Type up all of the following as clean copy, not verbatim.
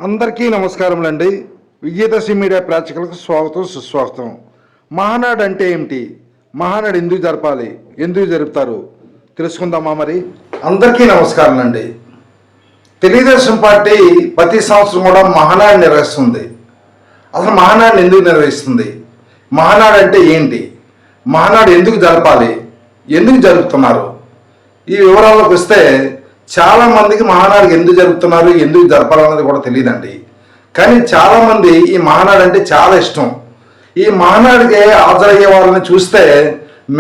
అందరికీ నమస్కారములండి. విజయదశమి మీడియా ప్రేక్షకులకు స్వాగతం, సుస్వాగతం. మహానాడు అంటే ఏమిటి? మహానాడు ఎందుకు జరపాలి, ఎందుకు జరుపుతారు తెలుసుకుందామా? మరి అందరికీ నమస్కారాలండి. తెలుగుదేశం పార్టీ ప్రతి సంవత్సరం కూడా మహానాడు నిర్వహిస్తుంది. అసలు మహానాడుని ఎందుకు నిర్వహిస్తుంది? మహానాడు అంటే ఏంటి? మహానాడు ఎందుకు జరపాలి, ఎందుకు జరుపుతున్నారు? ఈ వివరాల్లోకి వస్తే చాలామందికి మహానాడుకి ఎందుకు జరుపుతున్నారు, ఎందుకు జరపాలన్నది కూడా తెలియదండి. కానీ చాలామంది ఈ మహానాడు అంటే చాలా ఇష్టం. ఈ మహానాడుకి హాజరయ్యే వాళ్ళని చూస్తే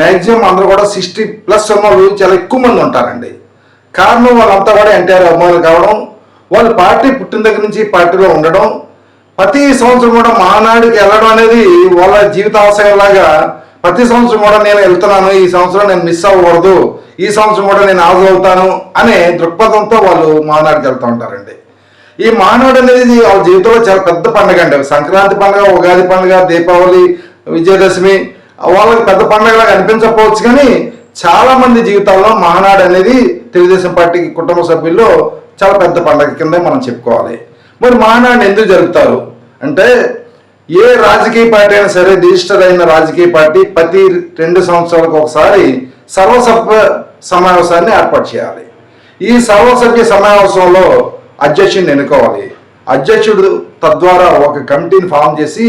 మ్యాక్సిమం అందరూ కూడా 60+ ఉన్నవాళ్ళు చాలా ఎక్కువ మంది ఉంటారండి. కారణం వాళ్ళంతా కూడా ఎన్టీఆర్ అభిమానులు కావడం, వాళ్ళు పార్టీ పుట్టిన దగ్గర నుంచి పార్టీలో ఉండడం, ప్రతి సంవత్సరం కూడా మహానాడుకి వెళ్ళడం అనేది వాళ్ళ జీవితాశయంలాగా. ప్రతి సంవత్సరం కూడా నేను వెళ్తున్నాను, ఈ సంవత్సరం నేను మిస్ అవ్వకూడదు, ఈ సంవత్సరం కూడా నేను హాజరవుతాను అనే దృక్పథంతో వాళ్ళు మహానాడుకి వెళ్తూ ఉంటారండి. ఈ మహానాడు అనేది వాళ్ళ జీవితంలో చాలా పెద్ద పండుగ అండి. సంక్రాంతి పండుగ, ఉగాది పండుగ, దీపావళి, విజయదశమి వాళ్ళకి పెద్ద పండుగలాగా అనిపించకపోవచ్చు, కానీ చాలామంది జీవితాల్లో మహానాడు అనేది తెలుగుదేశం పార్టీ కుటుంబ సభ్యుల్లో చాలా పెద్ద పండుగ కింద మనం చెప్పుకోవాలి. మరి మహానాడుని ఎందుకు జరుపుతారు అంటే, ఏ రాజకీయ పార్టీ అయినా సరే, రిజిస్టర్ అయిన రాజకీయ పార్టీ ప్రతి 2 సంవత్సరాలకు ఒకసారి సర్వసభ్య సమావేశాన్ని ఏర్పాటు చేయాలి. ఈ సర్వసభ్య సమావేశంలో అధ్యక్షుడిని ఎన్నుకోవాలి. అధ్యక్షుడు తద్వారా ఒక కమిటీని ఫామ్ చేసి,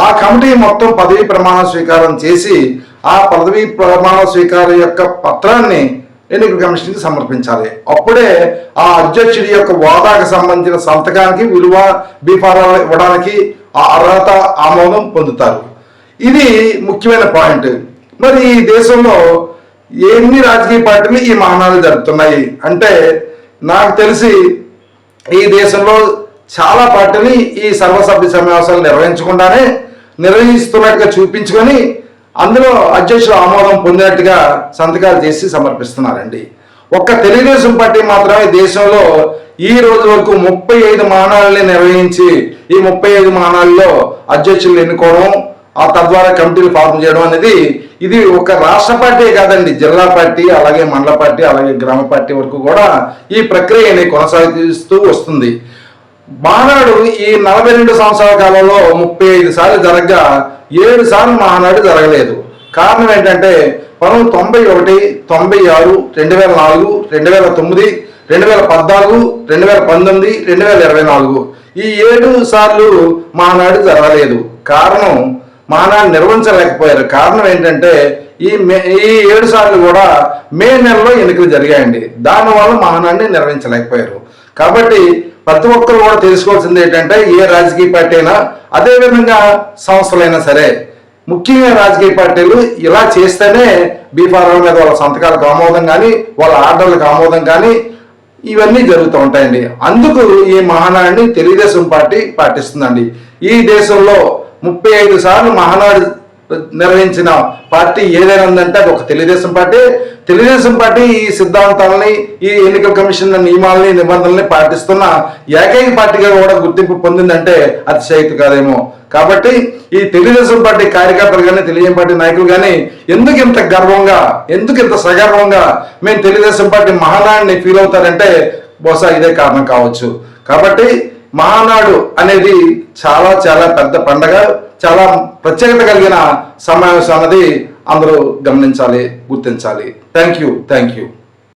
ఆ కమిటీ మొత్తం పదవీ ప్రమాణ స్వీకారం చేసి, ఆ పదవీ ప్రమాణ స్వీకారం యొక్క పత్రాన్ని ఎన్నికల కమిషన్కి సమర్పించాలి. అప్పుడే ఆ అధ్యక్షుడి యొక్క హోదాకు సంబంధించిన సంతకానికి విలువ బీఫారాలు ఇవ్వడానికి ఆ అర్హత, ఆమోదం పొందుతారు. ఇది ముఖ్యమైన పాయింట్. మరి ఈ దేశంలో ఎన్ని రాజకీయ పార్టీలు ఈ మహానాడు జరుపుతున్నాయి అంటే, నాకు తెలిసి ఈ దేశంలో చాలా పార్టీలు ఈ సర్వసభ్య సమావేశాలు నిర్వహిస్తున్నట్టుగా చూపించుకొని అందులో అధ్యక్షుడు ఆమోదం పొందినట్టుగా సంతకాలు చేసి సమర్పిస్తున్నారండి. ఒక్క తెలుగుదేశం పార్టీ మాత్రమే దేశంలో ఈ రోజు వరకు 35 మహానాడుల్ని నిర్వహించి, ఈ 35 మహానాడుల్లో అధ్యక్షులు ఎన్నుకోవడం, ఆ తద్వారా కమిటీలు ఫార్మ్ చేయడం అనేది, ఇది ఒక రాష్ట్ర పార్టీ కాదండి, జిల్లా పార్టీ, అలాగే మండల పార్టీ, అలాగే గ్రామ పార్టీ వరకు కూడా ఈ ప్రక్రియని కొనసాగిస్తూ వస్తుంది. మహానాడు ఈ 42 సంవత్సరాల కాలంలో 35 సార్లు జరగగా 7 సార్లు మహానాడు జరగలేదు. కారణం ఏంటంటే 1991, 96, 2004, 2009, 2014, 2019, 2024 ఈ 7 సార్లు మహానాడు జరగలేదు. కారణం మహానాడు నిర్వహించలేకపోయారు. కారణం ఏంటంటే ఈ 7 సార్లు కూడా మే నెలలో ఎన్నికలు జరిగాయండి. దానివల్ల మహానాడిని నిర్వహించలేకపోయారు. కాబట్టి ప్రతి ఒక్కరు కూడా తెలుసుకోవాల్సింది ఏంటంటే, ఏ రాజకీయ పార్టీ అయినా, అదేవిధంగా సంస్థలైనా సరే, ముఖ్యంగా రాజకీయ పార్టీలు ఇలా చేస్తేనే బీఫారాల మీద వాళ్ళ సంతకాలకు ఆమోదం కానీ, వాళ్ళ ఆర్డర్లకు ఆమోదం కానీ ఇవన్నీ జరుగుతూ ఉంటాయండి. అందుకు ఈ మహానాడిని తెలుగుదేశం పార్టీ పాటిస్తుందండి. ఈ దేశంలో 35 సార్లు మహానాడు నిర్వహించిన పార్టీ ఏదైనా ఉందంటే అది ఒక తెలుగుదేశం పార్టీ. తెలుగుదేశం పార్టీ ఈ సిద్ధాంతాలని, ఈ ఎన్నికల కమిషన్ నియమాలని, నిబంధనల్ని పాటిస్తున్న ఏకైక పార్టీగా కూడా గుర్తింపు పొందిందంటే అతిశయక్తి కాదేమో. కాబట్టి ఈ తెలుగుదేశం పార్టీ కార్యకర్తలు కానీ, తెలుగుదేశం పార్టీ నాయకులు కానీ ఎందుకు ఇంత గర్వంగా, ఎందుకు ఇంత సగర్వంగా మేము తెలుగుదేశం పార్టీ మహానాడిని ఫీల్ అవుతారంటే బహుశా ఇదే కారణం కావచ్చు. కాబట్టి మహానాడు అనేది చాలా చాలా పెద్ద పండగ, చాలా ప్రత్యేకత కలిగిన సమావేశం అన్నది అందరూ గమనించాలి, గుర్తించాలి. Thank you.